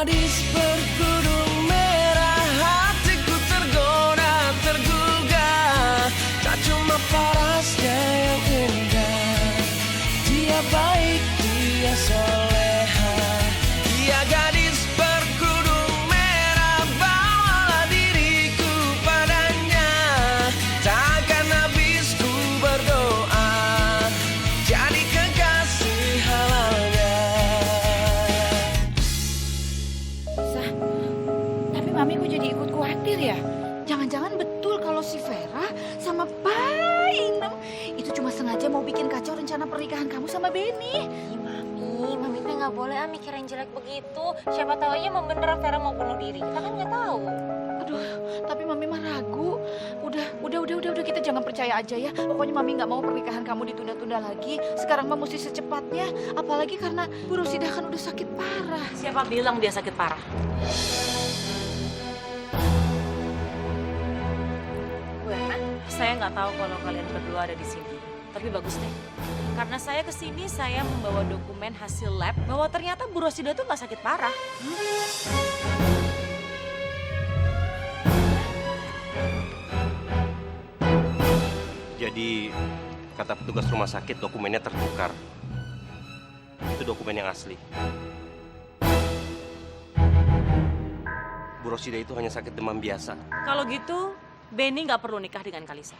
gadis berkerudung merah, hatiku tergoda, tergugah. Tak cuma parasnya yang indah, dia baik, dia soleha. Dia gadis berkerudung merah, bawalah diriku padanya. Takkan habis ku berdoa jadi kekasih halalnya. Tapi Mami kok jadi ikut khawatir ya? Jangan-jangan betul kalau si Vera sama Pak Inem itu cuma sengaja mau bikin kacau rencana pernikahan kamu sama Benny. Mami teh nggak boleh mikir yang jelek begitu. Siapa tahu aja emang beneran Vera mau bunuh diri. Kita kan nggak tahu. Aduh, tapi Mami mah ragu. Udah kita jangan percaya aja ya. Pokoknya Mami nggak mau pernikahan kamu ditunda-tunda lagi. Sekarang mah mesti secepatnya. Apalagi karena Bu Rosidah kan udah sakit parah. Siapa bilang dia sakit parah? Saya nggak tahu kalau kalian berdua ada di sini. Tapi bagus deh. Karena saya kesini, saya membawa dokumen hasil lab bahwa ternyata Bu Rosida tuh nggak sakit parah. Jadi, kata petugas rumah sakit dokumennya tertukar. Itu dokumen yang asli. Bu Rosida itu hanya sakit demam biasa. Kalau gitu, Benny nggak perlu nikah dengan Kalisa.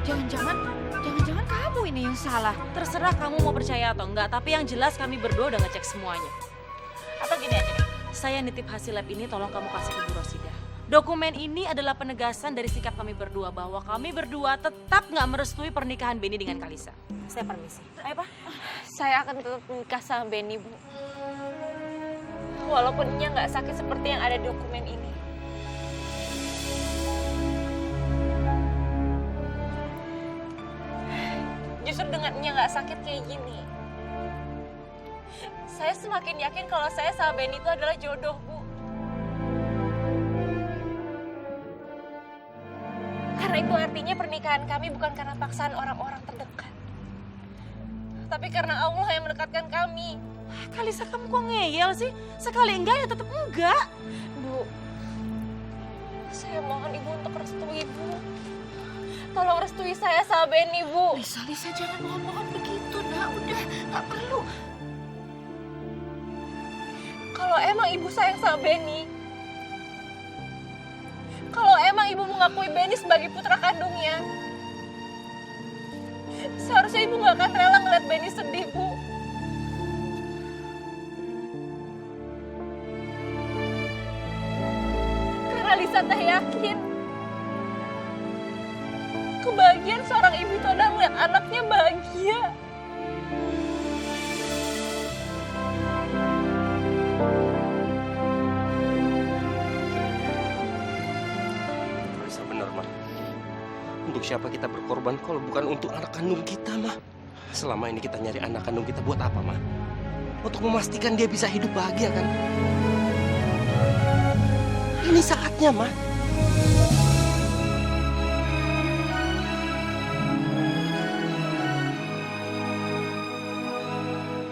Jangan-jangan kamu ini yang salah. Terserah kamu mau percaya atau enggak, tapi yang jelas kami berdua udah ngecek semuanya. Atau gini aja deh, saya nitip hasil lab ini, tolong kamu kasih ke Bu Rosida. Dokumen ini adalah penegasan dari sikap kami berdua bahwa kami berdua tetap nggak merestui pernikahan Benny dengan Kalisa. Saya permisi. Ayo, Pak. Saya akan tetap menikah sama Benny, Bu. Walaupun Nya nggak sakit seperti yang ada di dokumen ini. Justru dengan Nya nggak sakit kayak gini, saya semakin yakin kalau saya sama Benny itu adalah jodoh, Bu. Karena itu artinya pernikahan kami bukan karena paksaan orang-orang terdekat, tapi karena Allah yang mendekatkan kami. Kalisa, kamu kok ngeyel sih? Sekali enggak ya tetap enggak. Bu, saya mohon Ibu untuk restui, Bu. Tolong restui saya sama Benny, Bu. Lisa, jangan mohon-mohon begitu, nak. Udah, nggak perlu. Kalau emang Ibu sayang sama Benny, kalau emang Ibu mengakui Benny sebagai putra kandungnya, seharusnya Ibu nggak akan rela ngeliat Benny sedih, Bu. Karena Lisa teh yakin kebahagiaan seorang ibu itu adalah melihat anaknya bahagia. Kalisa benar, Mah. Untuk siapa kita berkorban kalau bukan untuk anak kandung kita, Mah? Selama ini kita nyari anak kandung kita buat apa, Mah? Untuk memastikan dia bisa hidup bahagia, kan? Ini saatnya, Mah.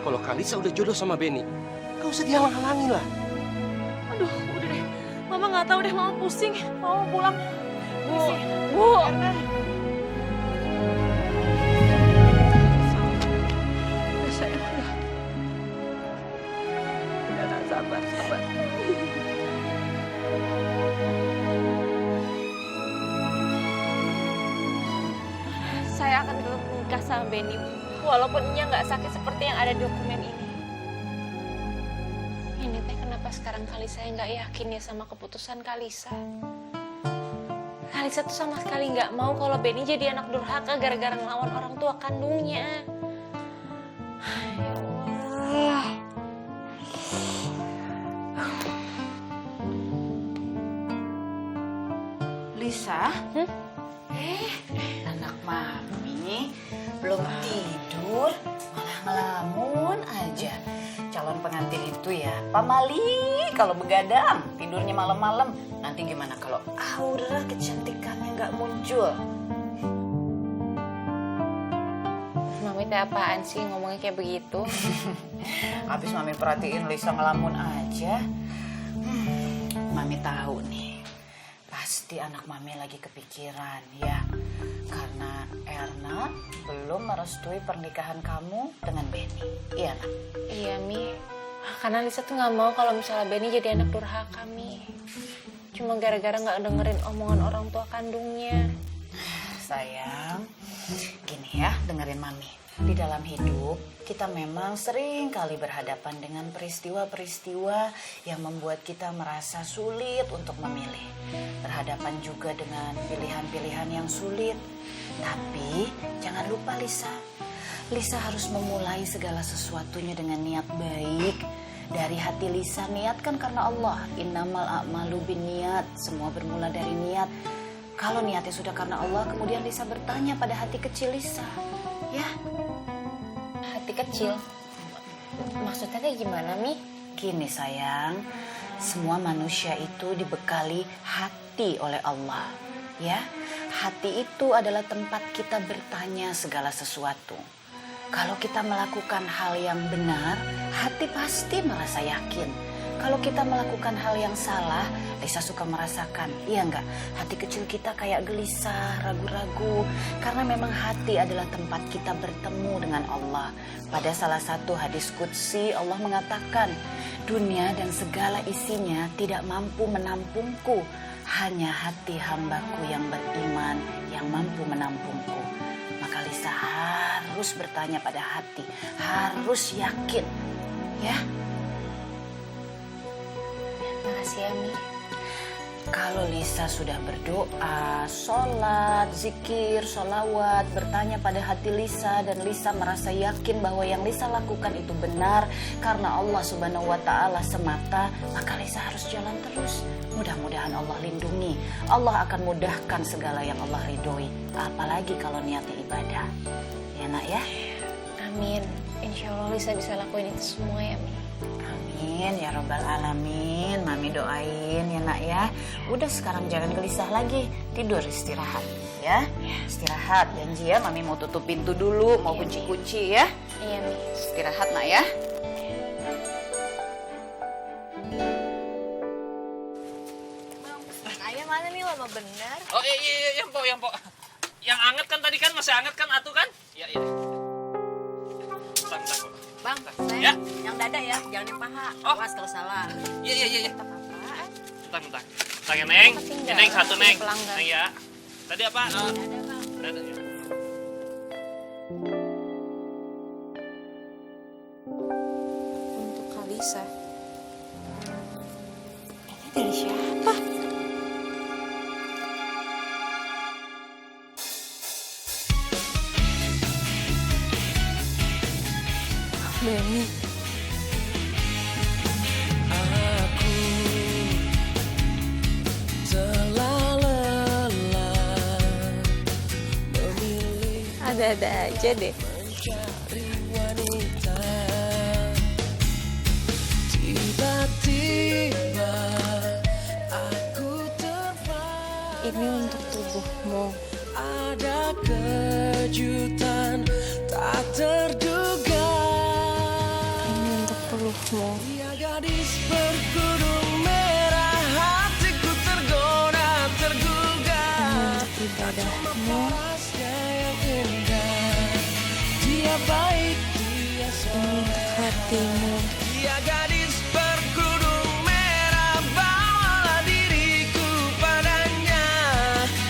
Kalau Kalisa udah jodoh sama Benny, gak usah dihalang-halangin lah. Aduh, udah deh. Mama nggak tahu deh, Mama pusing. Mama mau pulang. Bu, Bu. Sabar. Saya akan tetap menikah sama Benny, Bu. Walaupun Nya nggak sakit seperti yang ada di dokumen ini. Ini teh kenapa sekarang Kalisa nggak yakin ya sama keputusan Kalisa? Kalisa tuh sama sekali nggak mau kalau Benny jadi anak durhaka gara-gara ngelawan orang tua kandungnya. Ya Allah. Lisa? Anak Mami belum tidur, malah ngelamun aja. calon pengantin itu ya, Pak Mali kalau begadang tidurnya malam-malam, nanti gimana kalau aura kecantikannya nggak muncul? Mami teh apaan sih ngomongnya kayak begitu? Habis Mami perhatiin Lisa ngelamun aja. Mami tahu nih, pasti anak Mami lagi kepikiran ya. Karena Erna belum merestui pernikahan kamu dengan Benny. Iya, nak? Iya, Mi. Karena Lisa tuh nggak mau kalau misalnya Benny jadi anak durhaka, Mi. Cuma gara-gara nggak dengerin omongan orang tua kandungnya. Sayang, gini ya, dengerin Mami. Di dalam hidup, kita memang sering kali berhadapan dengan peristiwa-peristiwa yang membuat kita merasa sulit untuk memilih. Berhadapan juga dengan pilihan-pilihan yang sulit. Tapi, jangan lupa Lisa. Lisa harus memulai segala sesuatunya dengan niat baik. Dari hati Lisa, niatkan karena Allah. Innamal a'malu binniyat. Semua bermula dari niat. Kalau niatnya sudah karena Allah, kemudian Lisa bertanya pada hati kecil Lisa. Ya, Hati kecil. Maksudnya kayak gimana, Mi? gini sayang, semua manusia itu dibekali hati oleh Allah. Ya, hati itu adalah tempat kita bertanya segala sesuatu. Kalau kita melakukan hal yang benar, hati pasti merasa yakin. Kalau kita melakukan hal yang salah, Lisa suka merasakan, iya enggak? Hati kecil kita kayak gelisah, ragu-ragu. Karena memang hati adalah tempat kita bertemu dengan Allah. Pada salah satu hadis qudsi, Allah mengatakan, dunia dan segala isinya tidak mampu menampungku. Hanya hati hambaku yang beriman yang mampu menampungku. Maka Lisa harus bertanya pada hati, harus yakin. Ya. Makasih ya, Mi. Kalau Lisa sudah berdoa, sholat, zikir, sholawat, bertanya pada hati Lisa dan Lisa merasa yakin bahwa yang Lisa lakukan itu benar karena Allah Subhanahu wa Ta'ala semata, maka Lisa harus jalan terus. Mudah-mudahan Allah lindungi. Allah akan mudahkan segala yang Allah ridhoi. Apalagi kalau niatnya ibadah. Ya nak ya? Amin. Insya Allah Lisa bisa lakuin itu semua ya, Mi. Amin ya robbal alamin. Mami doain ya nak ya. Udah sekarang jangan gelisah lagi. Tidur istirahat ya. Istirahat janji ya. Mami mau tutup pintu dulu. Mau Iya, kunci-kunci ya. Iya, Mi. Istirahat nak ya. Ayah mana nih lama benar? Oh iya, yang po. Yang anget kan tadi kan, masih anget kan atu kan? Iya. Bentar, Po. Bang, Ya. yang dada ya, jangan yang paha. Oh. Awas kalau salah. Iya. Apaan? Bentar. Tanya Neng. Ketinggalan. Neng satu Neng. Pelanggan. Neng ya. Tadi apa? Dada, Bang. Dada ya. Untuk Kalisa. Ini dari siapa? Benny. Aku telah lelah memilih Ada-ada aja deh. mencari wanita. Tiba-tiba aku terpaku. Ini untuk tubuhmu. Ada kejutan tak terduga. Ini untuk pelukmu. Dia gadis berkerudung merah, hatiku tergoda, tergugah. Ini untuk ibadahmu. Parasnya yang indah. Dia baik, dia Ini soleh. untuk hatimu. Dia gadis berkerudung merah, bawalah diriku padanya.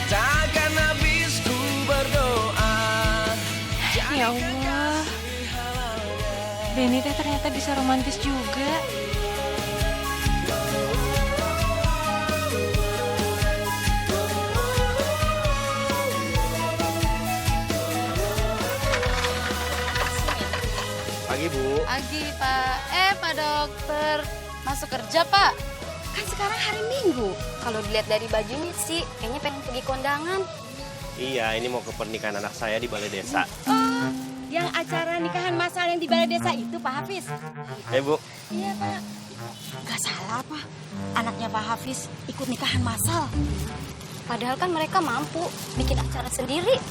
Takkan habis ku berdoa. Ya Allah. Benny teh ternyata bisa romantis juga. Pagi, Bu. Pagi, Pak. Pak Dokter. Masuk kerja, Pak. Kan sekarang hari Minggu. Kalau dilihat dari bajunya sih, kayaknya pengen pergi kondangan. Iya, ini mau ke pernikahan anak saya di balai desa. Yang acara nikahan massal yang di balai desa itu Pak Hafiz? Bu. Iya Pak. Gak salah Pak. Anaknya Pak Hafiz ikut nikahan massal. Padahal kan mereka mampu bikin acara sendiri.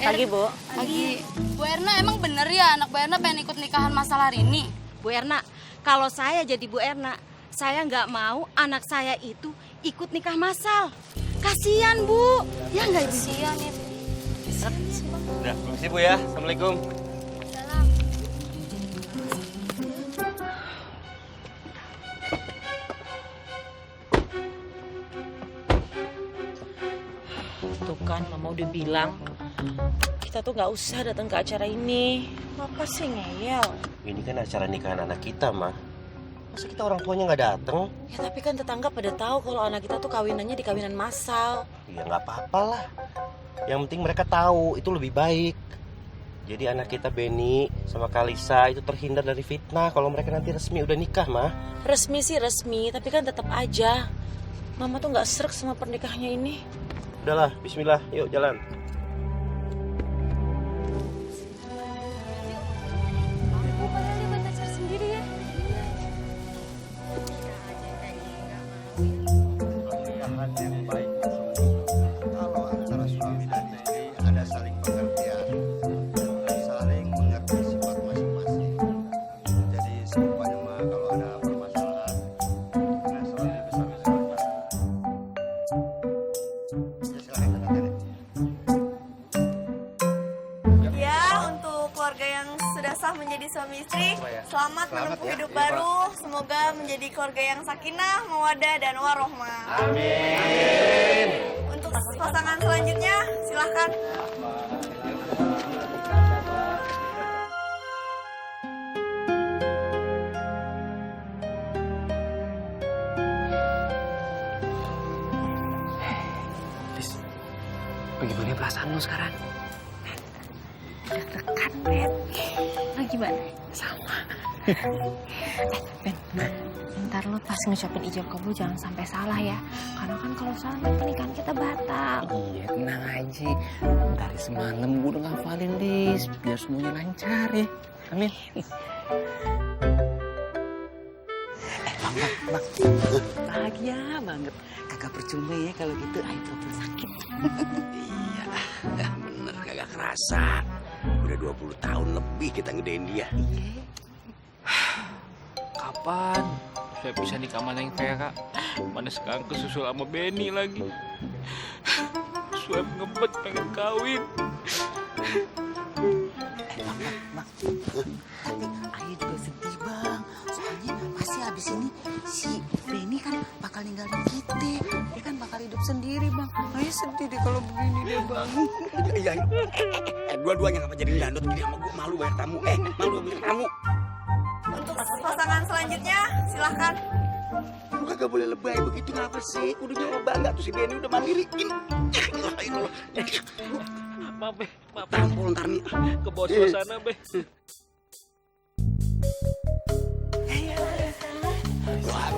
Pagi, Bu. Pagi. Bu Erna, emang bener ya anak Bu Erna pengen ikut nikahan massal hari ini? Bu Erna, kalau saya jadi Bu Erna, saya nggak mau anak saya itu ikut nikah massal. Kasian Bu. Ya nggak Ibu? Kasian ya. Udah, permisi Bu ya. Assalamualaikum. Tuh kan, Mama udah bilang kita tuh nggak usah datang ke acara ini. Apa sih ngeyel? Ini kan acara nikahan anak kita, mah. Masa kita orang tuanya nggak datang? Ya tapi kan tetangga pada tahu kalau anak kita tuh kawinannya di kawinan massal. Ya nggak apa-apa lah. Yang penting mereka tahu itu lebih baik. Jadi anak kita Benny sama Kalisa itu terhindar dari fitnah kalau mereka nanti resmi udah nikah, mah. Resmi sih resmi, tapi kan tetap aja Mama tuh nggak srek sama pernikahannya ini. Udahlah, bismillah, yuk jalan. Kalau antara suami dan istri ada saling pengertian, saling mengerti sifat masing-masing. Jadi semuanya mah kalau ada permasalahan, selalu besar-besarkan. Silakan Nenek. Ya, untuk keluarga yang sudah sah menjadi suami istri, selamat menempuh hidup baru. Semoga menjadi keluarga yang sakinah, mawaddah, dan warohmah. Amin. Untuk pasangan selanjutnya, silahkan. Bagaimana perasaan lo sekarang? Dekat, Ben. Nah, gimana? Sama. Ben, ntar lo pas ngucapin ijab kabul jangan sampai salah ya. Karena kan kalau salah pernikahan kita batal. Iya, tenang aja. Dari semalam gue udah ngafalin list biar semuanya lancar ya. Amin. Bang. Bahagia banget. Kagak percuma ya kalau gitu ayo pura sakit. Iya, bener kagak kerasa. Udah 20 tahun lebih kita ngedein dia. Kapan saya bisa nikah sama Neng Vera? Mana sekarang kesusul sama Benny lagi. Suap ngebet pengen kawin. Bang. Tapi Ayu juga sedih, Bang. Soalnya pasti habis ini si Benny kan bakal ninggalin kita. Dia kan bakal hidup sendiri, Bang. Ayu sedih deh kalau begini deh, Bang. Iya. Dua-duanya ngapa jadi dandut gini sama gue? Malu banyak tamu. Malu banyak tamu. Untuk pasangan selanjutnya, silahkan. Lu kagak boleh lebay begitu, ngapa sih? Udah nyawa bangga tuh si Benny udah mandiri. Maaf, Be. Maaf. Tampol ntar nih. Ke bawah suasana, Be.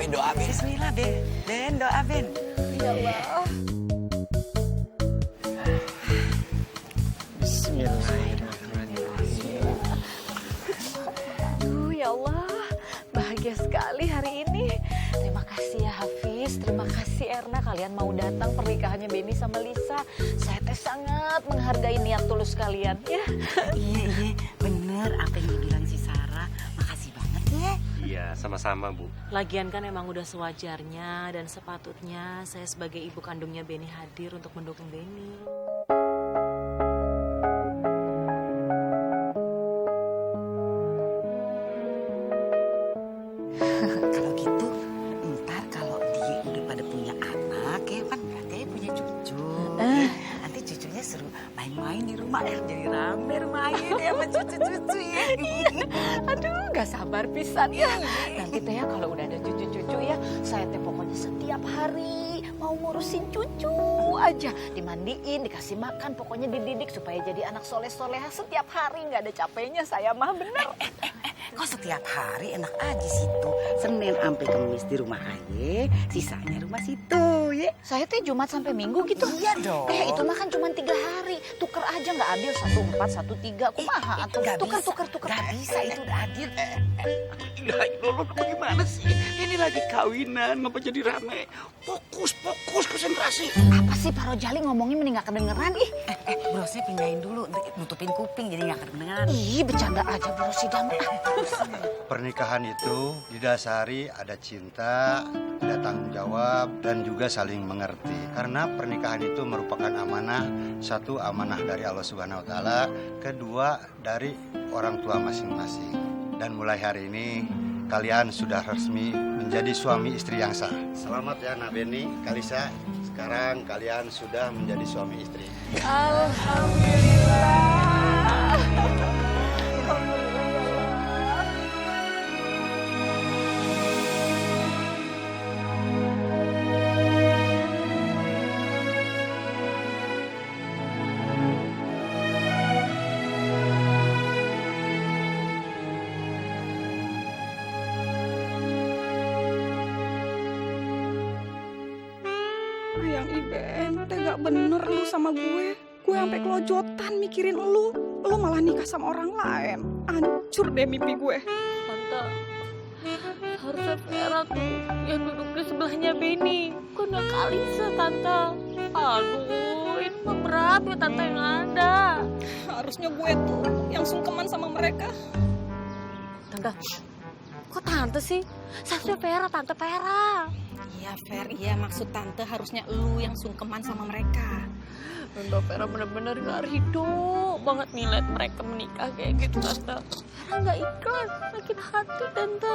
Doa, Ben. Bismillah, Ben. Doa, Ben. Ya Allah. Bismillahirrahmanirrahim. Aduh, ya Allah, bahagia sekali hari ini. Terima kasih ya Hafiz, terima kasih Erna, kalian mau datang pernikahannya Benny sama Lisa. Saya teh sangat menghargai niat tulus kalian ya. Iya, bener apa yang dibilang si Sarah. Makasih banget ya. Iya, sama-sama, Bu. Lagian kan emang udah sewajarnya dan sepatutnya saya sebagai ibu kandungnya Benny hadir untuk mendukung Benny. Kalau gitu, ntar kalau dia udah pada punya anak, ya kan katanya punya cucu. Nanti cucunya seru main-main di rumah, jadi rame rumah Ayu deh sama cucu-cucu ya. Aduh, gak sabar pisan ya. Nanti teh ya kalau udah ada cucu-cucu ya, saya teh pokoknya setiap hari mau ngurusin cucu aja. Dimandiin, dikasih makan, pokoknya dididik supaya jadi anak soleh-soleha setiap hari. Nggak ada capeknya saya mah, bener. Kok setiap hari enak aja situ. Senin sampai Kamis di rumah Aye, sisanya rumah situ ya? Saya teh Jumat sampai Minggu gitu. Iya dong. Itu mah kan cuma 3 hari. Tuker aja nggak adil 1 4 1 3. Kumaha atuh? Tuker. Gak bisa itu udah adil. Lo gimana sih? Ini lagi kawinan, ngapa jadi rame? Fokus, konsentrasi. Apa sih Pak Rojali ngomongin mending nggak kedengeran ih. Brosnya pindahin dulu, nutupin kuping jadi gak kedengeran. Ih, bercanda aja Bu Rosida mah. Pernikahan itu didasari ada cinta, ada tanggung jawab, dan juga saling mengerti. Karena pernikahan itu merupakan amanah, satu amanah dari Allah Subhanahu wa Ta'ala, kedua dari orang tua masing-masing. Dan mulai hari ini kalian sudah resmi menjadi suami istri yang sah. Selamat ya Nak Beni, Kalisa. Sekarang kalian sudah menjadi suami istri. Ayang Iben, tega bener lu sama gue. Gue sampai kelojotan mikirin lu. Lu malah nikah sama orang lain. Hancur deh mimpi gue. Tante, harusnya Vera tuh yang duduk di sebelahnya Benny. Kena Kalisa, Tante. Aduh, ini mah berat ya Tante yang ada. Harusnya gue tuh yang sungkeman sama mereka. Tante, kok Tante sih? Seharusnya Vera, Tante Vera. Iya Fer, iya maksud Tante harusnya lu yang sungkeman sama mereka. Tante Vera bener-bener gak ridho banget nih liat mereka menikah kayak gitu Tante. Vera gak ikhlas, sakit hati Tante.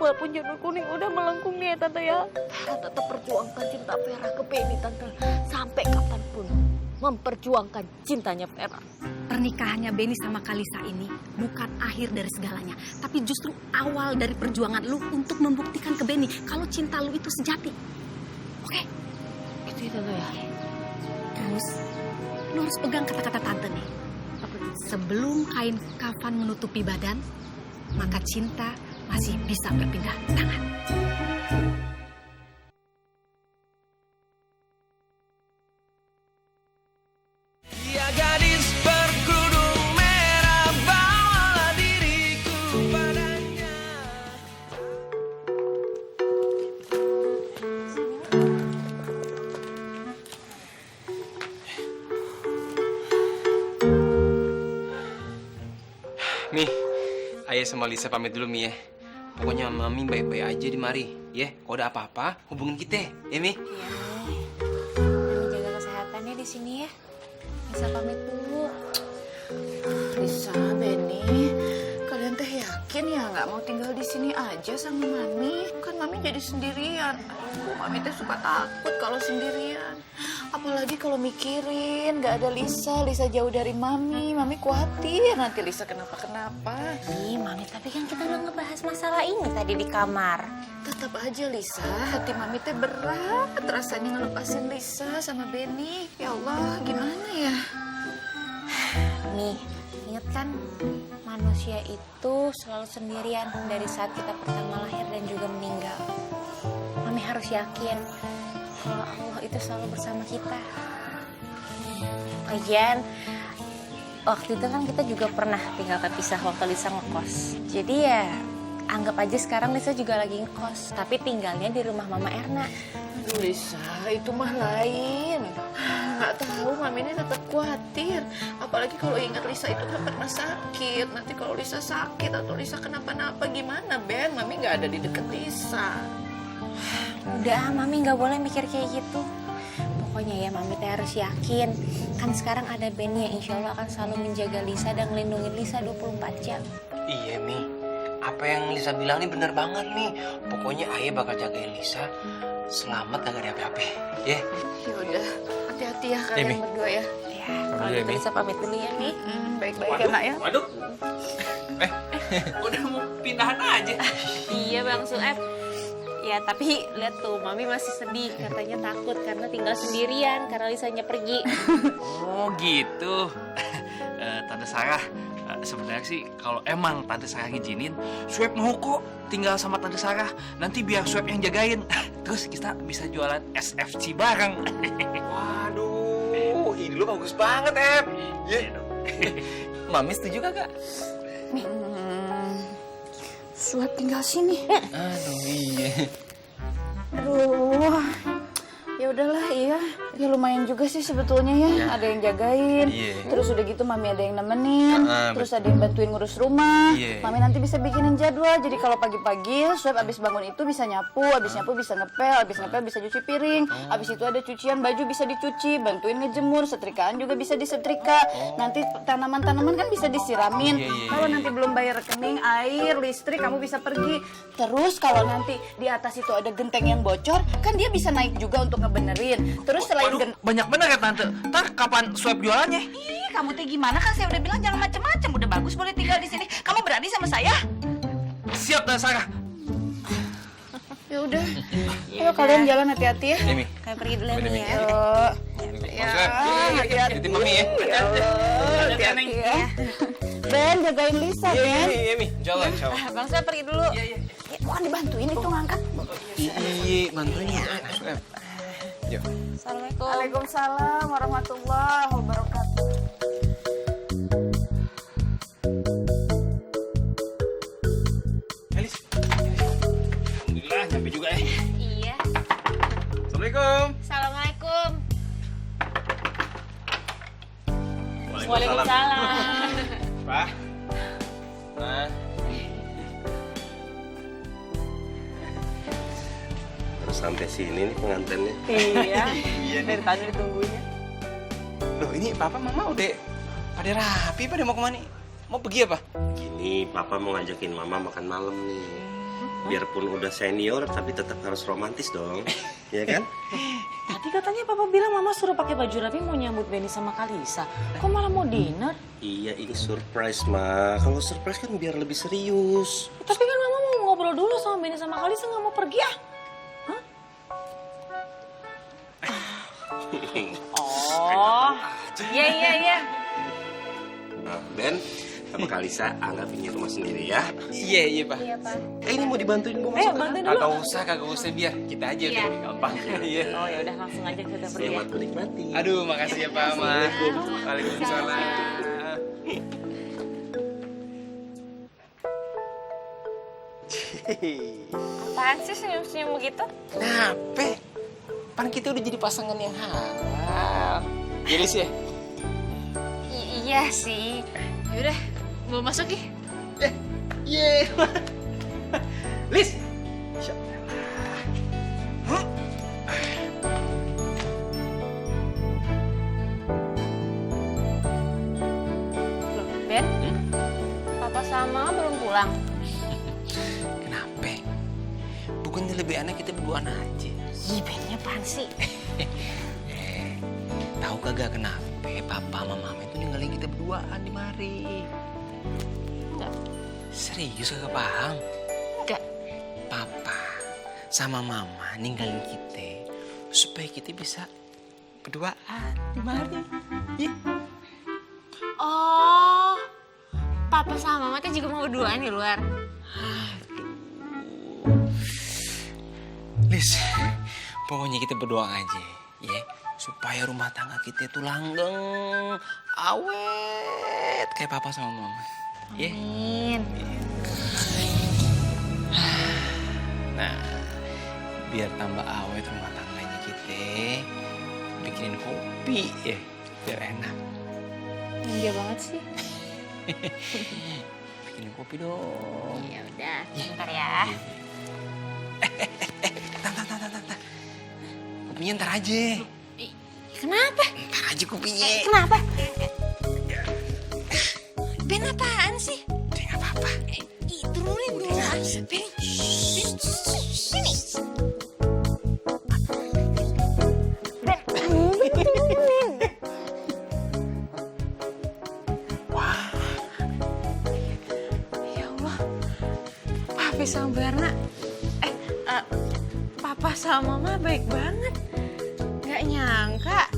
Walaupun janur kuning udah melengkung nih ya Tante ya. Vera tetap perjuangkan cinta Vera ke Benny Tante. Sampai kapanpun memperjuangkan cintanya Vera. Pernikahannya Benny sama Kalisa ini bukan akhir dari segalanya, tapi justru awal dari perjuangan lu untuk membuktikan ke Benny kalau cinta lu itu sejati. Oke? Gitu ya Tante ya. Terus, lu harus pegang kata-kata Tante nih. Sebelum kain kafan menutupi badan, maka cinta masih bisa berpindah tangan. Ya gadis berkerudung merah, bawalah diriku padanya. Mi, Ayah sama Lisa pamit dulu Mi ya. Pokoknya Mami baik-baik aja di mari, ya. Kalau ada apa-apa, hubungin kita, ya Mi. Mami jaga kesehatannya di sini ya. Bisa pamit dulu. Lisa, Benny, kalian teh yakin ya nggak mau tinggal di sini aja sama Mami? Kan Mami jadi sendirian. Aduh, Mami teh suka takut kalau sendirian. Apalagi kalau mikirin nggak ada Lisa, Lisa jauh dari Mami. Mami khawatir nanti Lisa kenapa-kenapa. Ih, Mami, tapi kan kita udah ngebahas masalah ini tadi di kamar. Tetap aja Lisa, hati Mami teh berat rasanya ngelepasin Lisa sama Benny. Ya Allah, gimana ya? Nih, ingat kan manusia itu selalu sendirian dari saat kita pertama lahir dan juga meninggal. Mami harus yakin kalau Allah itu selalu bersama kita. Lagian, waktu itu kan kita juga pernah tinggal terpisah waktu Lisa ngekos. Jadi ya, anggap aja sekarang Lisa juga lagi ngekos, tapi tinggalnya di rumah Mama Erna. Aduh Lisa, itu mah lain. Nggak tahu, Mami ini tetap khawatir. Apalagi kalau ingat Lisa itu kan pernah sakit. Nanti kalau Lisa sakit atau Lisa kenapa-napa gimana, Ben? Mami nggak ada di deket Lisa. Udah, Mami nggak boleh mikir kayak gitu. Pokoknya ya, Mami teh harus yakin. Kan sekarang ada Benny yang insya Allah akan selalu menjaga Lisa dan melindungi Lisa 24 jam. Iya Mi, apa yang Lisa bilang ini bener banget nih. Pokoknya Ayah bakal jagain Lisa selamat gak ada apa-apa, ya. Ya udah, hati-hati ya kalian berdua ya. Ya, kalau gitu Lisa pamit dulu ya, Mi. Baik-baik ya, Nak ya. Waduh. Udah mau pindahan aja. Iya Bang Sueb. Ya tapi lihat tuh Mami masih sedih, katanya takut karena tinggal sendirian karena Lisanya pergi. Oh gitu. Tante Sarah, sebenarnya sih kalau emang Tante Sarah ngizinin, Sueb mau kok tinggal sama Tante Sarah. Nanti biar Sueb yang jagain. Terus kita bisa jualan SFC bareng. Waduh, ide lu bagus banget, Ep. Iya dong. Mami setuju kagak? Suap tinggal sini. Aduh, iya. Aduh. Ya udahlah, iya. Ya lumayan juga sih sebetulnya ya. Ada yang jagain. Iya. Terus udah gitu Mami ada yang nemenin. Terus ada yang bantuin ngurus rumah. Iya. Mami nanti bisa bikinin jadwal. Jadi kalau pagi-pagi Suap abis bangun itu bisa nyapu, abis nyapu bisa ngepel, abis ngepel bisa cuci piring. Abis itu ada cucian baju bisa dicuci, bantuin ngejemur, setrikaan juga bisa disetrika. Nanti tanaman-tanaman kan bisa disiramin. Kalau nanti belum bayar rekening, air, listrik, kamu bisa pergi. Terus kalau nanti di atas itu ada genteng yang bocor, kan dia bisa naik juga untuk ngebenerin. Terus selain Banyak bener ya Tante. Ntar kapan Suap jualannya? Ih, kamu teh gimana kan saya udah bilang jangan macem-macem. Udah bagus boleh tinggal di sini. Kamu berani sama saya? Siap dah Sarah. Ya udah. Ayo kalian jalan hati-hati ya. Ini. Kayak pergi dulu nih ya. Ya, hati-hati. Titip Mami ya. Ya Allah, hati-hati ya. Ben, jagain Lisa, Ben. Iya, Mi. Jalan, insyaallah. Bang Suap pergi dulu. Ya, bukan dibantuin itu ngangkat. Iya, bantuin ya. Yuk. Assalamualaikum. Waalaikumsalam warahmatullahi wabarakatuh. Elis. Alhamdulillah, nyampe juga ya. Iya. Assalamualaikum. Assalamualaikum. Waalaikumsalam. Pak. Nah. Terus sampai sini nih pengantinnya. Iya. Dari tadi ditunggunya. Loh, ini Papa Mama udah pada rapi, pada mau kemana? Mau pergi apa? Gini, Papa mau ngajakin Mama makan malam nih. Biarpun udah senior, tapi tetap harus romantis dong. Ya kan? Tadi katanya Papa bilang Mama suruh pakai baju rapi mau nyambut Benny sama Kalisa. Kok malah mau dinner? Iya, ini surprise, Ma. Kalau surprise kan biar lebih serius. Tapi kan Mama mau ngobrol dulu sama Benny sama Kalisa, nggak mau pergi ah? Hah? Oh, iya. Nah, Ben, sama Kalisa anggap ini rumah sendiri ya. Iya, Pak. Iya, Pak. Ini mau dibantuin Bu Ayo masuk. bantuin dulu. Kagak usah biar kita aja udah gampang. Iya. Oh ya udah langsung aja kita pergi ya. Selamat menikmati. Aduh, makasih ya Pak Ma. Waalaikumsalam. Apaan sih senyum-senyum begitu? Kenapa? Pan kita udah jadi pasangan yang halal. Jadi sih ya? Iya sih. Yaudah, mau masuk ya? Iya. Lis. Ben, Papa sama belum pulang. Kenapa? Bukannya lebih enak kita berduaan aja. Ih, Bennya apaan sih? Tahu kagak kenapa Papa sama Mama itu ninggalin kita berduaan di mari? Enggak. Serius kagak paham? Enggak. Papa sama Mama ninggalin kita supaya kita bisa berduaan di mari. Oh, Papa sama Mama tuh juga mau berduaan di luar. Lis, pokoknya kita berdoa aja, ya, supaya rumah tangga kita itu langgeng, awet kayak Papa sama Mama, ya. Amin. Nah, biar tambah awet rumah tangganya kita, bikinin kopi, ya, biar enak. Iya banget sih. Bikinin kopi dong. Ya udah, sebentar ya. Tante. Kopinya ntar aja. Kenapa? Ntar aja kopinya. Kenapa? Ben apaan sih? Udah nggak apa-apa. Turunin dulu. Ben, sini. Wah, Ya Allah, Papi sama Barna, Papa sama Mama baik banget. Gak nyangka.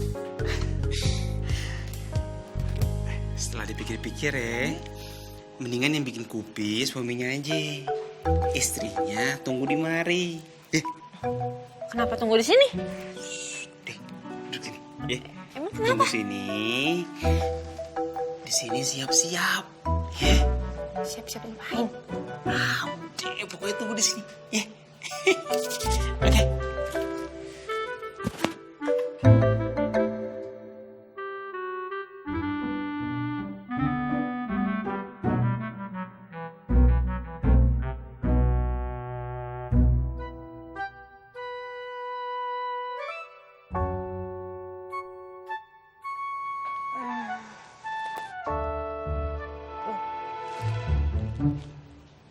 Setelah dipikir-pikir ya, mendingan yang bikin kopi suaminya aja. Istrinya tunggu di mari. Kenapa tunggu di sini? Deh, duduk sini. Ya. Emang Tunggu sini. Di sini siap-siap. Ya. Siap-siap ngapain? Deh, pokoknya tunggu di sini. Ya. Oke.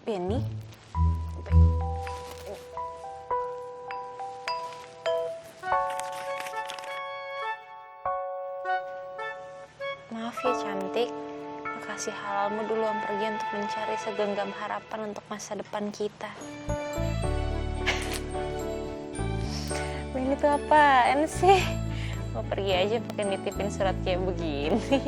Benny? Maaf ya cantik, makasih halalmu duluan pergi untuk mencari segenggam harapan untuk masa depan kita. Benny tuh apaan sih? Mau pergi aja pakai nitipin surat kayak begini.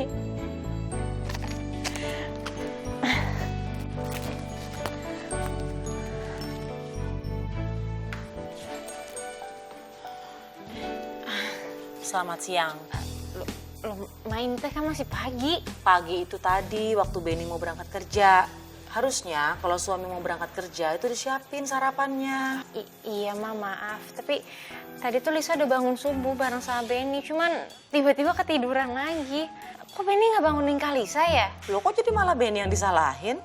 Selamat siang. Lo main teh kan masih pagi. Pagi itu tadi waktu Benny mau berangkat kerja. Harusnya kalau suami mau berangkat kerja itu disiapin sarapannya. Iya Ma, maaf. Tapi tadi tuh Lisa udah bangun subuh bareng sama Benny. Cuman tiba-tiba ketiduran lagi. Kok Benny gak bangunin Kak Lisa ya? Loh kok jadi malah Benny yang disalahin?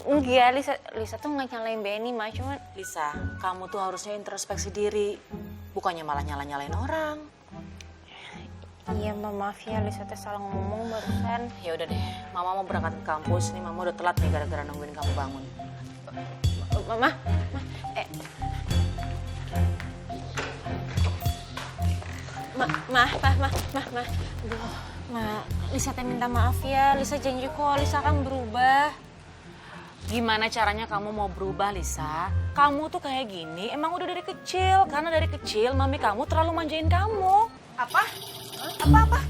Enggak, Lisa tuh gak nyalain Benny Ma. Cuman Lisa, kamu tuh harusnya introspeksi diri. Bukannya malah nyala-nyalain orang. iya Ma, maaf ya Lisa tuh salah ngomong barusan. Ya udah deh, Mama mau berangkat ke kampus. Nih Mama udah telat nih gara-gara nungguin kamu bangun. Mama, Lisa teh minta maaf ya. Lisa janji kok Lisa akan berubah. Gimana caranya kamu mau berubah, Lisa? Kamu tuh kayak gini emang udah dari kecil. Karena dari kecil mami kamu terlalu manjain kamu. Apa? Apa?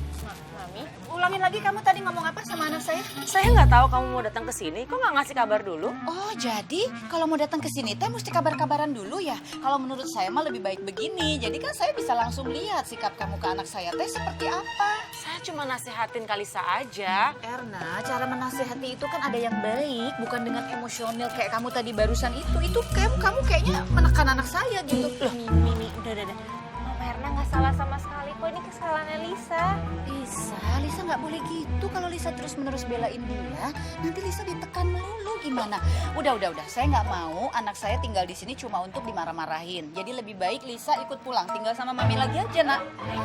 Mami, Ulangin lagi, kamu tadi ngomong apa sama anak saya? Saya nggak tahu kamu mau datang ke sini. Kok nggak ngasih kabar dulu? Oh, jadi kalau mau datang ke sini teh mesti kabar-kabaran dulu ya. Kalau menurut saya mah lebih baik begini. Jadi kan saya bisa langsung lihat sikap kamu ke anak saya teh seperti apa. Saya cuma nasihatin Kalisa aja. Erna, cara menasihati itu kan ada yang baik, bukan dengan emosional kayak kamu tadi barusan itu. Itu kamu kayaknya menekan anak saya gitu. loh, Mimi, udah. Mama Erna nggak salah sama sekali kok, ini kesalahannya Lisa. Lisa nggak boleh gitu. Kalau Lisa terus-menerus belain dia, nanti Lisa ditekan melulu gimana? Udah. Saya nggak mau anak saya tinggal di sini cuma untuk dimarah-marahin. Jadi lebih baik Lisa ikut pulang, tinggal sama Mami lagi aja, Nak.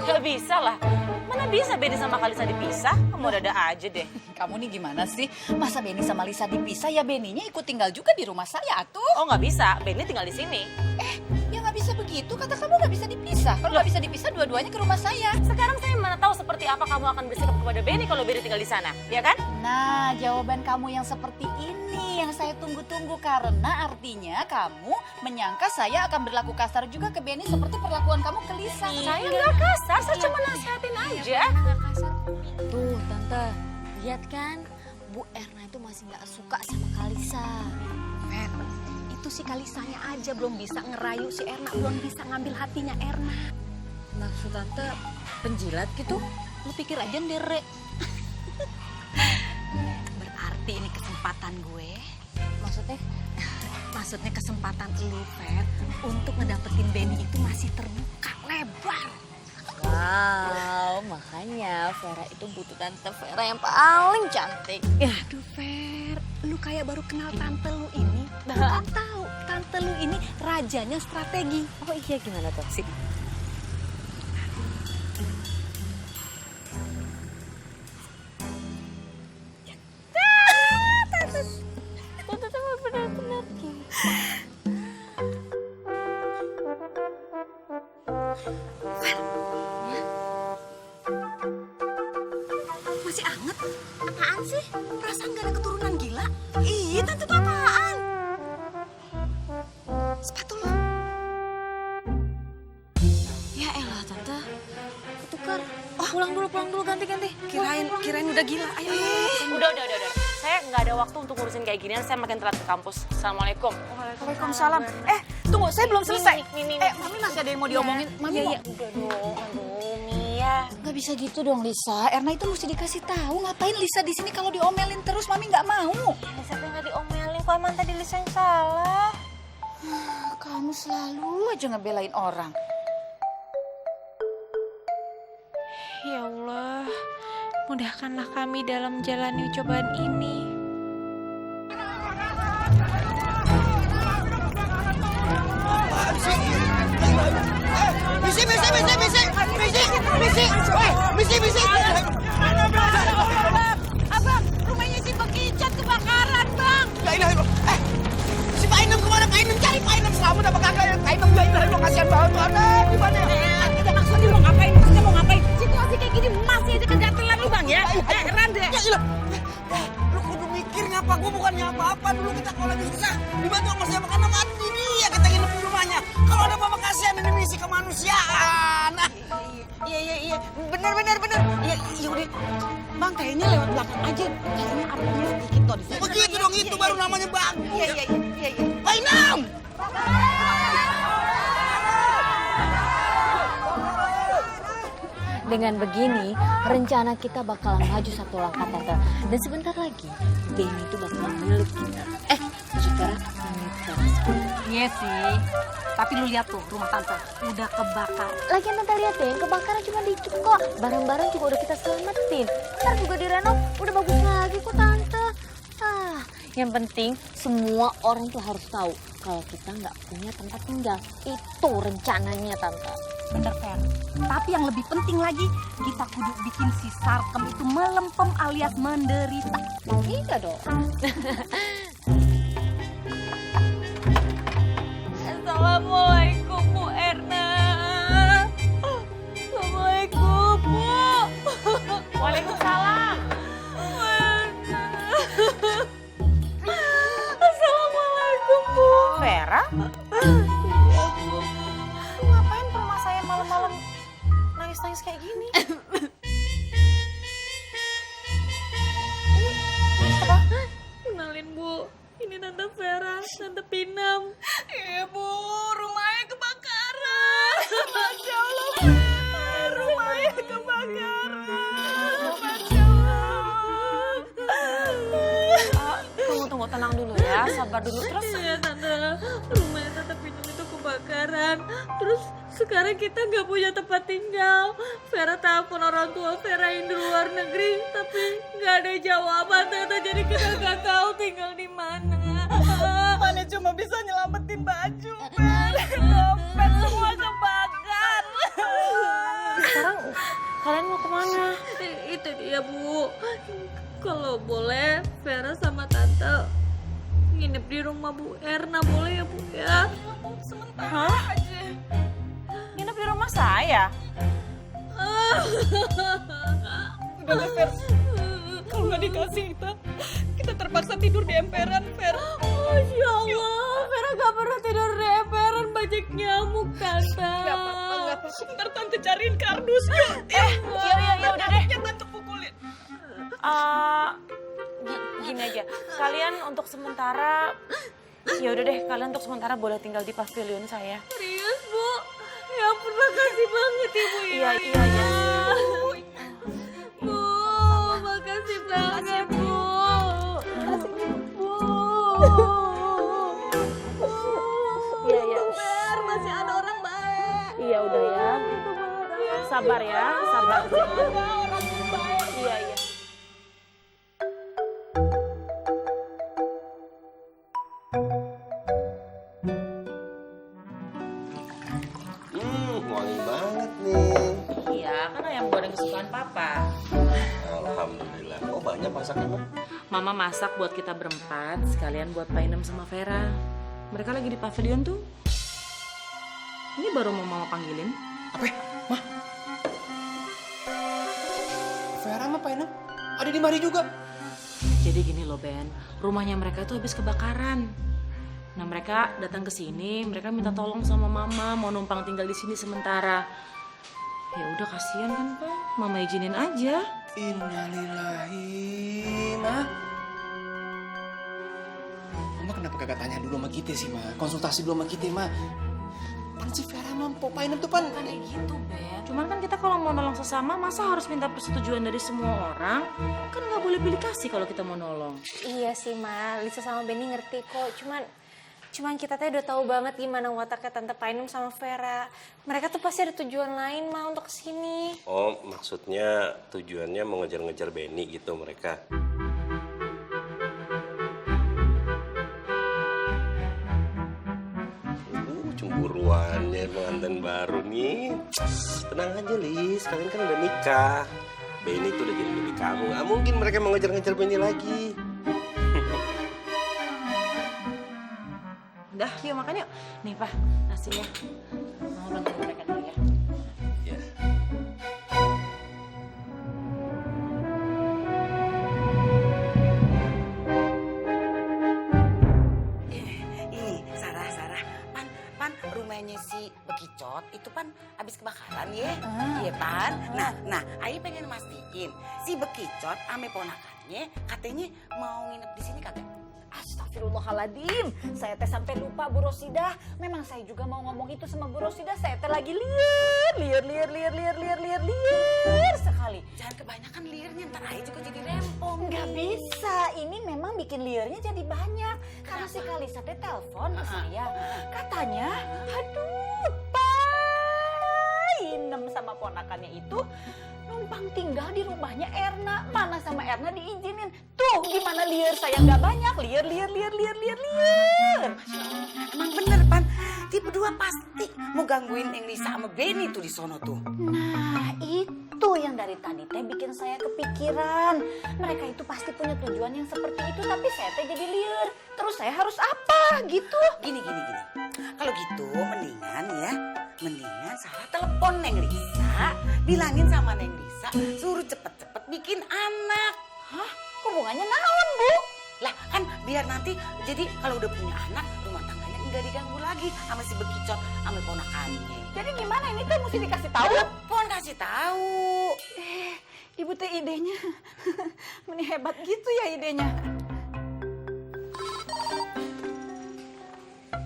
Gak bisa lah. Mana bisa Benny sama Kalisa dipisah? Kamu ada aja deh. Kamu nih gimana sih? Masa Benny sama Lisa dipisah, ya Benny-nya ikut tinggal juga di rumah saya atuh. Oh nggak bisa, Benny tinggal di sini. Ya nggak bisa begitu, kata kamu nggak bisa dipisah. Kalau nggak bisa dipisah, dua-duanya ke rumah saya. Sekarang saya mana tahu seperti apa kamu akan bersikap kepada Benny kalau Benny tinggal di sana, ya kan? Nah, jawaban kamu yang seperti ini yang saya tunggu-tunggu, karena artinya kamu menyangka saya akan berlaku kasar juga ke Benny seperti perlakuan kamu ke Lisa. Saya nggak kasar, saya cuma nasihatin aja. Tuh Tante, lihat kan Bu Erna itu masih gak suka sama Kalisa. Fer, itu si Kalisanya aja belum bisa ngerayu si Erna, belum bisa ngambil hatinya Erna. Maksud Tante penjilat gitu? Lu pikir aja ndere. Berarti ini kesempatan gue. Maksudnya kesempatan lu, Fer, untuk ngedapetin Benny itu masih terbuka lebar. Wow, makanya Vera itu butuh Tante Vera yang paling cantik. Aduh Fer, lu kayak baru kenal tante lu ini. Bahkan tahu tante lu ini rajanya strategi. Oh iya, gimana tuh sih? Tante tuh benar-benar Masih anget? Apaan sih? Perasaan gak ada keturunan gila? Iya, tante tuh apaan? Sepatu lo. Ya elah tante. Tukar. Oh, pulang dulu ganti. Kirain udah gila. Ayo. Udah. saya nggak ada waktu untuk ngurusin kayak ginian. Saya makin telat ke kampus. Assalamualaikum. Waalaikumsalam. Tunggu, saya belum selesai. Mami masih ada yang mau diomongin. Mami Iya, udah dong. Aduh, Mia. nggak bisa gitu dong, Lisa. Erna itu mesti dikasih tahu. Ngapain Lisa di sini kalau diomelin terus? Mami nggak mau. Lisa tuh nggak diomelin, kok emang tadi Lisa yang salah. Kamu selalu aja ngebelain orang. Ya Allah, mudahkanlah kami dalam menjalani cobaan ini. Abang, rumahnya si Bekicat kebakaran, Bang. La ilaha illallah. Si Pak Inem kemana? Pak Inem cari Pak Inem selamat apa kagak ya? Pak Inem la ilaha illallah, kasihan banget tuh anak. Gimana ya? Maksudnya mau ngapain? Maksudnya mau ngapain? Situasi kayak gini masih aja kegatelan lu Bang ya? Rande. Ya ilah. Lu kudu mikir ngapa gua bukannya apa-apa dulu kita kalau lagi susah dibantu sama siapa karena mati dia kita nginep di rumahnya. Kalau ada apa-apa kasihan ini misi kemanusiaan. Iya. Bener. Ya udah. Bang kayaknya lewat belakang aja. Kayaknya apinya sedikit toh di sini. Begitu dong itu baru namanya bagus. Iya. Pak Inem. Dengan begini, rencana kita bakalan maju satu langkah, Tante. Dan sebentar lagi, Benny itu bakalan milik kita. Saudara, milik Vera. Iya sih. Tapi lu lihat tuh rumah Tante udah kebakar. Lagian Tante lihat deh, yang kebakaran cuma dikit kok. Barang-barang juga udah kita selamatin. Ntar juga direnov, udah bagus lagi kok Tante. Yang penting semua orang tuh harus tahu kalau kita nggak punya tempat tinggal. Itu rencananya Tante. Bener, Fer. Tapi yang lebih penting lagi, kita kudu bikin si Sarkem itu melempem alias menderita. Iya dong. Assalamualaikum Bu Erna. Assalamualaikum Bu. Waalaikumsalam. Assalamualaikum Bu. Vera? Ngapain ke rumah saya malam-malam nangis-nangis kayak gini? Kenalin Bu, ini Tante Vera, Tante Pinam. Ibu, rumahnya kebakaran. Masya Allah, rumahnya kebakaran. Masya Allah. Tunggu, tenang dulu ya, sabar dulu. Terus Iya Tante, rumahnya Tante Pinam itu kebakaran. Terus sekarang kita nggak punya tempat tinggal. Vera telepon orang tua Vera yang di luar negeri, tapi nggak ada jawaban Tante. Jadi kita nggak tahu tinggal di mana. Mana cuma bisa nyelamatin baju, dompet semua kebakar. sekarang kalian mau kemana? Itu dia Bu. Kalau boleh Vera sama Tante nginep di rumah Bu Erna, boleh ya Bu ya? Sementara aja. Nginep di rumah saya? Udah deh, Fer. Kalau nggak dikasih kita terpaksa tidur di emperan, Fer. Masya Allah, Vera gak pernah tidur di emperan, banyak nyamuk Tante. Nggak apa-apa. Ntar Tante cariin kardus. Iya udah deh. Tante pukulin. Gini aja, kalian untuk sementara, ya udah deh, kalian untuk sementara boleh tinggal di pavilion saya. Serius Bu? Ya ampun, makasih banget Ibu ya. Iya. Bu, makasih banget Bu. Iya. Fer, masih ada orang baik. Iya udah ya. Sabar ya, sabar. Iya. Wangi banget nih. Iya, kan ayam goreng kesukaan Papa. Alhamdulillah. Oh banyak masaknya, Mah? Mama masak buat kita berempat, sekalian buat Pak Inem sama Vera. Mereka lagi di pavilion tuh. Ini baru mau Mama panggilin. Apa? Mah? Vera sama Pak Inem ada di mari juga. Jadi gini loh Ben, rumahnya mereka itu habis kebakaran. Nah mereka datang ke sini, mereka minta tolong sama Mama mau numpang tinggal di sini sementara. Ya udah kasihan kan Pak, Mama izinin aja. Innalillahi, Mah. kenapa kagak tanya dulu sama kita sih, Ma? Konsultasi dulu sama kita, Ma. Pan si Vera mampu painem tuh, Pan. Bukan kayak gitu, Ben. Cuman kan kita kalau mau nolong sesama, masa harus minta persetujuan dari semua orang? Kan nggak boleh pilih kasih kalau kita mau nolong. Iya sih, Ma. Lisa sama Benny ngerti kok. Cuman kita teh udah tahu banget gimana wataknya Tante Painem sama Vera. Mereka tuh pasti ada tujuan lain, Ma, untuk kesini. Oh, maksudnya tujuannya mau ngejar-ngejar Benny gitu mereka. Cemburuannya pengantin baru nih. Tenang aja, Lis. Kalian kan udah nikah. Benny tuh udah jadi milik kamu. Gak mungkin mereka mau ngejar-ngejar Benny lagi. Udah, yuk makan yuk. Nih, Pak, nasinya. Mau bantu mereka dulu ya. Ya. Ini Sarah, pan rumahnya si Bekicot itu pan habis kebakaran ya, iya pan. Nah, Ayi pengen mastiin si Bekicot ame ponakannya katanya mau nginep di sini kagak? Astagfirullahaladzim, saya teh sampai lupa Bu Rosidah. Memang saya juga mau ngomong itu sama Bu Rosidah. Saya teh lagi liar sekali. Jangan kebanyakan liarnya, ntar Ayi juga jadi rempong. Nggak bisa, ini memang bikin liarnya jadi banyak. Karena si Kalisa teh telepon ke saya. Katanya, aduh Painem sama ponakannya itu numpang tinggal di rumahnya Erna. Mana sama Erna diizinin. Tuh gimana liar saya nggak banyak. Liar. Emang bener pan, ti berdua pasti mau gangguin yang Lisa sama Benny tuh di sono tuh. Nah itu yang dari tadi teh bikin saya kepikiran. Mereka itu pasti punya tujuan yang seperti itu. Tapi saya teh jadi liar. Terus saya harus apa gitu. Gini. Kalau gitu mendingan Sarah telepon Neng Lisa. Bilangin sama Neng Lisa suruh cepet-cepet bikin anak. Hah? Hubungannya naon, Bu? Lah kan biar nanti jadi kalau udah punya anak rumah tangganya enggak diganggu lagi sama si Bekicot sama ponakannya. Jadi gimana ini teh mesti dikasih tahu? Telepon kasih tahu. Ibu teh idenya. Ini hebat gitu ya idenya.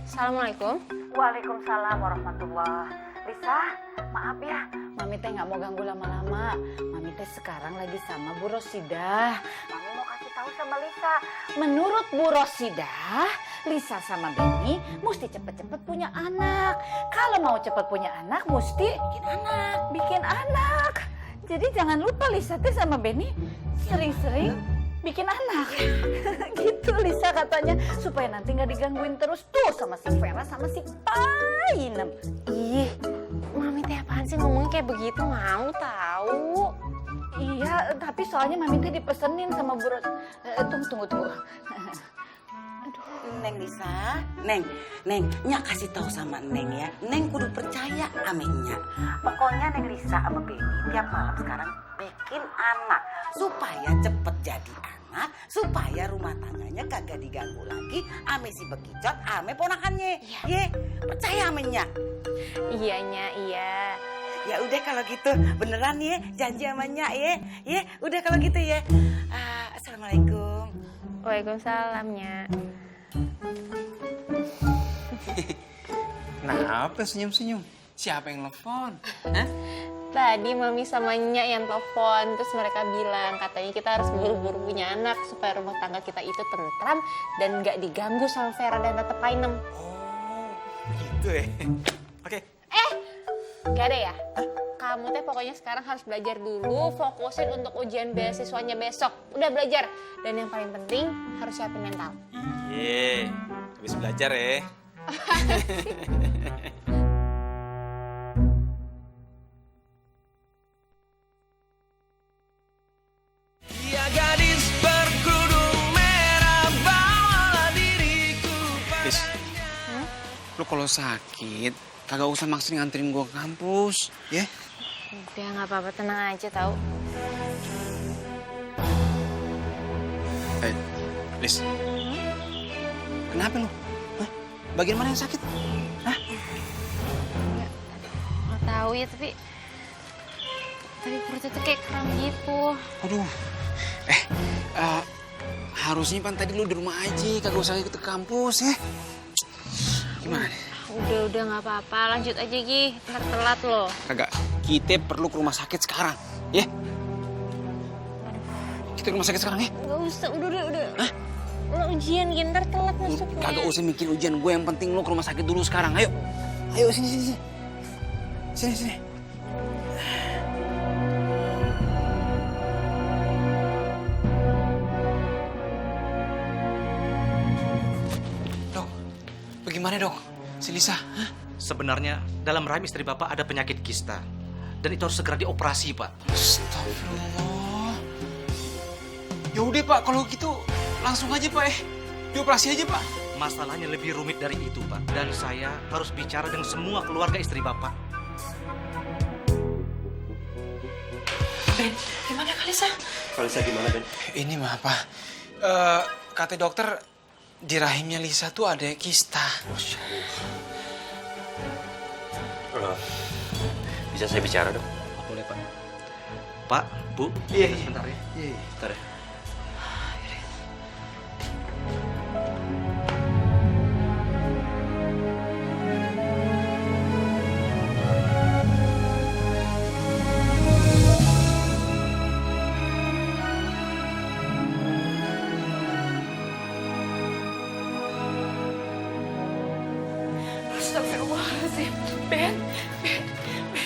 Assalamualaikum. Waalaikumsalam warahmatullah. Lisa, maaf ya, Mami teh nggak mau ganggu lama-lama. Mami teh sekarang lagi sama Bu Rosidah. Mami mau kasih tahu sama Lisa. Menurut Bu Rosidah, Lisa sama Benny mesti cepet-cepet punya anak. Kalau mau cepet punya anak, mesti bikin anak. Jadi jangan lupa Lisa teh sama Benny sering-sering bikin anak. Gitu Lisa katanya, supaya nanti nggak digangguin terus tuh sama si Vera sama si Painem. Ih, Mami teh apaan sih ngomongnya kayak begitu? Mau tahu? Iya, tapi soalnya Mami teh dipesenin sama Bu Ros. Tunggu. Neng Lisa, Neng, Nya kasih tahu sama Neng ya. Neng kudu percaya ame Nya. Pokoknya Neng Lisa sama Benny tiap malam sekarang bikin anak supaya cepet jadi anak, supaya rumah tangganya kagak diganggu lagi ame si Bekicot ame ponakannya. Ye, percaya ame Nya. Iya, Nya, iya. Ya udah kalau gitu beneran ya, janji sama Nya ya. Ya, udah kalau gitu ya. Assalamualaikum. Waalaikumsalam, Nya. Kenapa senyum-senyum? Siapa yang nelfon? Hah? Tadi Mami sama Nya yang telepon, terus mereka bilang katanya kita harus buru-buru punya anak supaya rumah tangga kita itu tentram dan nggak diganggu sama Vera dan Tante Painem. Oh, gitu ya. Oke. Gak ada ya? Kamu teh pokoknya sekarang harus belajar dulu, fokusin untuk ujian beasiswanya besok. Udah belajar. Dan yang paling penting harus siapin mental. Iya, habis belajar ya. Ya gadis berkerudung merah, bawalah diriku Bis, lu kalau sakit kagak usah maksain nganterin gua ke kampus, ya? Udah nggak apa-apa, tenang aja tau. Lis, kenapa lu? Hah? Bagian mana yang sakit? Hah? Nggak tahu ya, tapi perutnya tuh kayak kram gitu. Aduh, harusnya Pan tadi lu di rumah aja, kagak usah ikut ke kampus ya. Gimana? Udah nggak apa-apa, lanjut aja Gi, ntar telat loh. Kagak, kita perlu ke rumah sakit sekarang, ya? Kita ke rumah sakit sekarang ya? Gak usah, udah. Hah? Lo ujian Gi, ntar telat masuknya. Kagak usah mikir ujian gue, yang penting lo ke rumah sakit dulu sekarang, ayo. Ayo, sini. Sini. Dok, bagaimana dok? Si Lisa, hah? Sebenarnya dalam rahim istri Bapak ada penyakit kista. Dan itu harus segera dioperasi, Pak. Astagfirullah. Ya udah Pak, kalau gitu langsung aja Pak dioperasi aja Pak. Masalahnya lebih rumit dari itu, Pak. Dan saya harus bicara dengan semua keluarga istri Bapak. Ben, gimana Kalisa? Kalisa gimana, Ben? Ini mah Pak, kata dokter di rahimnya Lisa tuh ada kista. Masya Allah. Bisa saya bicara, Dok? Boleh, Pak. Pak, Bu. Iya. Sebentar ya. Iya. Bentar ya. Astagfirullahaladzim. Ben,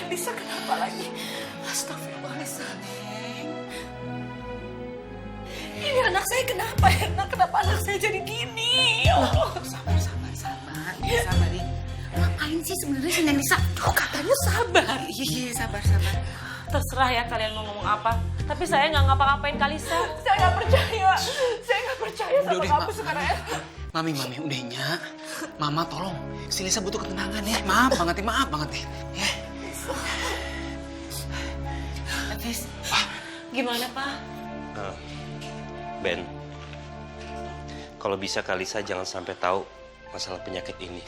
Lisa kenapa lagi? Astagfirullahaladzim. Ini anak saya kenapa, Erna? Kenapa anak saya jadi gini? Ya Allah. Sabar. Sabar ya. Ngapain sih sebenarnya si Neng Lisa? Tuh katanya sabar. Iya, sabar. Terserah ya kalian mau ngomong apa. Tapi saya nggak ngapa-ngapain Kalisa. Saya nggak percaya. Saya nggak percaya sama Udah, kamu Mak. sekarang. Mami, udahnya. Mama tolong, si Lisa butuh ketenangan ya. Maaf banget ya. Ya. Hafiz, gimana Pak? Ben, kalau bisa Kalisa jangan sampai tahu masalah penyakit ini.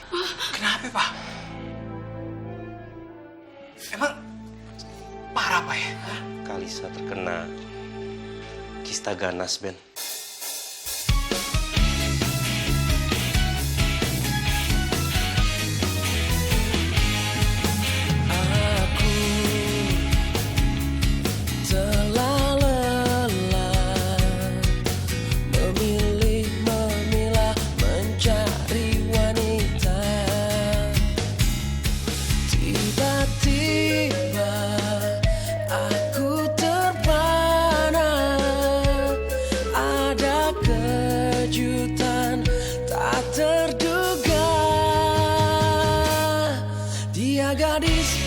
Kenapa Pak? Emang parah Pak ya? Kalisa terkena kista ganas, Ben. Telah lelah memilah, mencari wanita. Tiba-tiba aku terpana, ada kejutan tak terduga. Dia gadis